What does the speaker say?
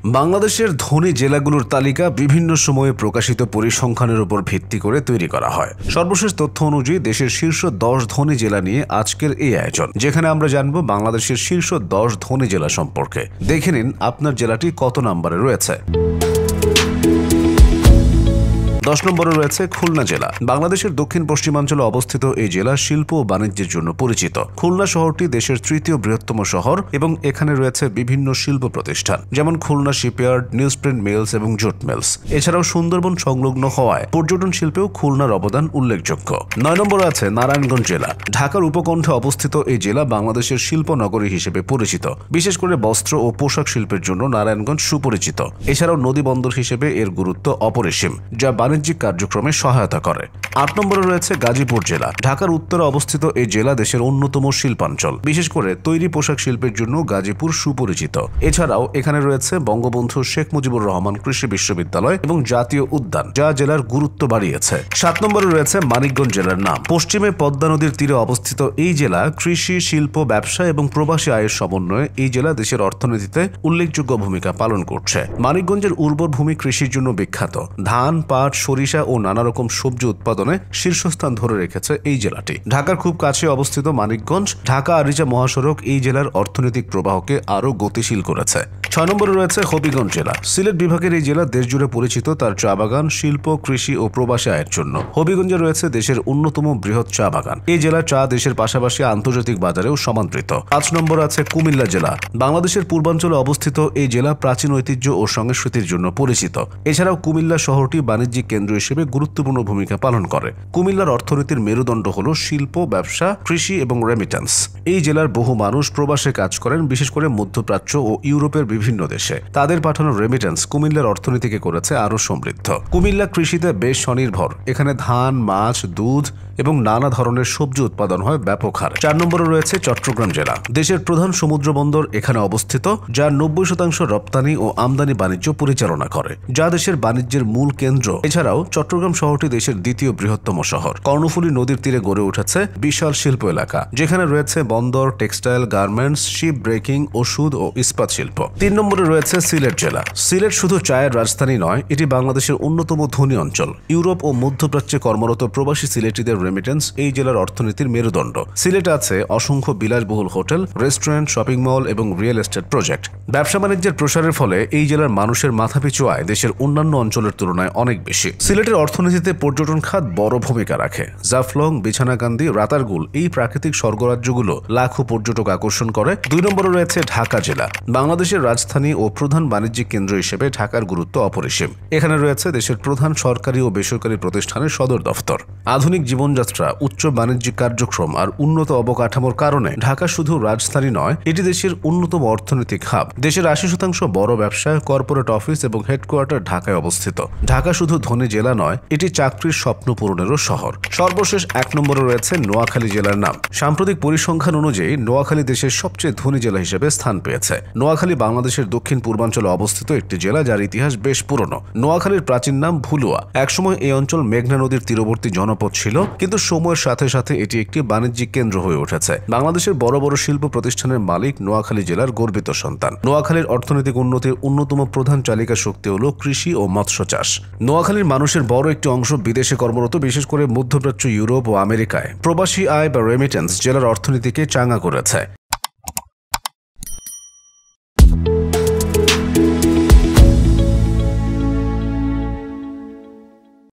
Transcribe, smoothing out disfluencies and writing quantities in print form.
বাংলাদেশের ধনী জেলাগুলোর তালিকা বিভিন্ন সময়ে প্রকাশিত পরিসংখ্যানের উপর ভিত্তি করে তৈরি করা হয়। সর্বশেষ তথ্য অনুযায়ী দেশের শীর্ষ 10 ধনী জেলা নিয়ে আজকের এই আয়োজন, যেখানে আমরা জানব বাংলাদেশের শীর্ষ 10 ধনী জেলা সম্পর্কে। দেখে নিন আপনার জেলাটি কত নম্বরে রয়েছে। 10 নম্বরে রয়েছে খুলনা জেলা। বাংলাদেশের দক্ষিণ পশ্চিমাঞ্চলে অবস্থিত এই জেলা শিল্প ও বাণিজ্যের জন্য পরিচিত। খুলনা শহরটি দেশের তৃতীয় বৃহত্তম শহর এবং এখানে রয়েছে বিভিন্ন শিল্প প্রতিষ্ঠান, যেমন খুলনা শিপইয়ার্ড, নিউজপ্রিন্ট মিলস এবং জুট মিলস। এছাড়াও সুন্দরবন সংলগ্ন হওয়ায় পর্যটন শিল্পেও খুলনার অবদান উল্লেখযোগ্য। 9 নম্বরে আছে নারায়ণগঞ্জ জেলা। ঢাকার উপকণ্ঠে অবস্থিত এই জেলা বাংলাদেশের শিল্প নগরী হিসেবে পরিচিত। বিশেষ করে বস্ত্র ও পোশাক শিল্পের জন্য নারায়ণগঞ্জ সুপরিচিত। এছাড়াও নদী বন্দর হিসেবে এর গুরুত্ব অপরিসীম, যা বাণিজ্যিক কার্যক্রমে সহায়তা করে। 8 নম্বরে রয়েছে গাজীপুর জেলা। ঢাকার উত্তরে অবস্থিত এই জেলা দেশের অন্যতম শিল্পাঞ্চল। বিশেষ করে তৈরি পোশাক শিল্পের জন্য গাজীপুর সুপরিচিত। এছাড়াও এখানে রয়েছে বঙ্গবন্ধু শেখ মুজিবুর রহমান কৃষি বিশ্ববিদ্যালয় এবং জাতীয় উদ্যান, যা জেলার গুরুত্ব বাড়িয়েছে। 7 নম্বরে রয়েছে মানিকগঞ্জ জেলার নাম। পশ্চিমে পদ্মা নদীর তীরে অবস্থিত এই জেলা কৃষি, শিল্প, ব্যবসা এবং প্রবাসী আয়ের সমন্বয়ে এই জেলা দেশের অর্থনীতিতে উল্লেখযোগ্য ভূমিকা পালন করছে। মানিকগঞ্জের উর্বর ভূমি কৃষির জন্য বিখ্যাত। ধান, পাট, সরিষা ও নানা রকম সবজি উৎপাদনে শীর্ষস্থান ধরে রেখেছে এই জেলাটি। ঢাকার খুব কাছে অবস্থিত মানিকগঞ্জ ঢাকা আরিচা মহাসড়ক এই জেলার অর্থনৈতিক প্রবাহকে আরও গতিশীল করেছে। 6 নম্বরে রয়েছে হবিগঞ্জ জেলা। সিলেট বিভাগের এই জেলা দেশজুড়ে পরিচিত তার চা বাগান, শিল্প, কৃষি ও প্রবাসী আয়ের জন্য। হবিগঞ্জে রয়েছে দেশের অন্যতম বৃহৎ চা বাগান। এই জেলার চা দেশের পাশাপাশি আন্তর্জাতিক বাজারেও সমাদৃত। 5 নম্বরে আছে কুমিল্লা জেলা। বাংলাদেশের পূর্বাঞ্চলে অবস্থিত এই জেলা প্রাচীন ঐতিহ্য ও সংস্কৃতির জন্য পরিচিত। এছাড়াও কুমিল্লা শহরটি বাণিজ্যিক কেন্দ্র হিসেবে গুরুত্বপূর্ণ ভূমিকা পালন করে। কুমিল্লার অর্থনীতির মেরুদণ্ড হল শিল্প, ব্যবসা, কৃষি এবং রেমিটেন্স। এই জেলার বহু মানুষ প্রবাসে কাজ করেন, বিশেষ করে মধ্যপ্রাচ্য ও ইউরোপের বিভিন্ন দেশে। তাদের পাঠানো রেমিটেন্স কুমিল্লার অর্থনীতিকে করেছে আরও সমৃদ্ধ। কুমিল্লা কৃষিতে বেশ স্বনির্ভর। এখানে ধান, মাছ, দুধ এবং নানা ধরনের সবজি উৎপাদন হয় ব্যাপক হারে। 4 নম্বরে রয়েছে চট্টগ্রাম জেলা। দেশের প্রধান সমুদ্র বন্দর এখানে অবস্থিত, যা 90% রপ্তানি ও আমদানি বাণিজ্য পরিচালনা করে, যা দেশের বাণিজ্যের মূল কেন্দ্র। এছাড়াও চট্টগ্রাম শহরটি দেশের দ্বিতীয় বৃহত্তম শহর। কর্ণফুলী নদীর তীরে গড়ে উঠেছে বিশাল শিল্প এলাকা, যেখানে রয়েছে বন্দর, টেক্সটাইল, গার্মেন্টস, শিপ ব্রেকিং, ওষুধ ও ইস্পাত শিল্প। 3 নম্বরে রয়েছে সিলেট জেলা। সিলেট শুধু চায়ের রাজধানী নয়, এটি বাংলাদেশের অন্যতম ধনী অঞ্চল। ইউরোপ ও মধ্যপ্রাচ্যে কর্মরত প্রবাসী সিলেটিদের রেমিটেন্স এই জেলার অর্থনীতির মেরুদণ্ড। সিলেটে আছে অসংখ্য বিলাসবহুল হোটেল, রেস্টুরেন্ট, শপিং মল এবং রিয়েল এস্টেট প্রজেক্ট। ব্যবসা বাণিজ্যের প্রসারের ফলে এই জেলার মানুষের মাথাপিছু আয় দেশের অন্যান্য অঞ্চলের তুলনায় অনেক বেশি। সিলেটের অর্থনীতিতে পর্যটন খাত বড় ভূমিকা রাখে। জাফলং, বিছানাকান্দি, রাতারগুল এই প্রাকৃতিক স্বর্গরাজ্যগুলো লাখো পর্যটক আকর্ষণ করে। 2 নম্বরে রয়েছে ঢাকা জেলা। বাংলাদেশের রাজধানী ও প্রধান বাণিজ্যিক কেন্দ্র হিসেবে ঢাকার গুরুত্ব অপরিসীম। এখানে রয়েছে দেশের প্রধান সরকারি ও বেসরকারি প্রতিষ্ঠানের সদর দফতর। আধুনিক জীবনযাত্রা, উচ্চ বাণিজ্যিক কার্যক্রম আর উন্নত অবকাঠামোর কারণে ঢাকা শুধু রাজধানী নয়, এটি দেশের অন্যতম অর্থনৈতিক হাব। দেশের 80% বড় ব্যবসা, কর্পোরেট অফিস এবং হেডকোয়ার্টার ঢাকায় অবস্থিত। ঢাকা শুধু ধনী জেলা নয়, এটি চাকরির স্বপ্ন পূরণেরও শহর। সর্বশেষ 1 নম্বরে রয়েছে নোয়াখালী জেলার নাম। সাম্প্রতিক পরিসংখ্যান অনুযায়ী নোয়াখালী দেশের সবচেয়ে ধনী জেলা হিসেবে স্থান পেয়েছে। নোয়াখালী বাংলাদেশের দক্ষিণ পূর্বাঞ্চলে অবস্থিত একটি জেলা, যার ইতিহাস বেশ পুরনো। নোয়াখালীর প্রাচীন নাম ভুলুয়া। একসময় এই অঞ্চল মেঘনা নদীর তীরবর্তী জনপদ ছিল, কিন্তু সময়ের সাথে সাথে এটি একটি বাণিজ্যিক কেন্দ্র হয়ে উঠেছে। বাংলাদেশের বড় বড় শিল্প প্রতিষ্ঠানের মালিক নোয়াখালী জেলার গর্বিত সন্তান। নোয়াখালীর অর্থনৈতিক উন্নতির অন্যতম প্রধান চালিকা শক্তি হল কৃষি ও মৎস্য চাষ। নোয়াখালীর মানুষের বড় একটি অংশ বিদেশে কর্মরত, বিশেষ করে মধ্যপ্রাচ্য, ইউরোপ ও আমেরিকায়। প্রবাসী আয় বা রেমিটেন্স জেলার অর্থনীতিকে চাঙ্গা করেছে।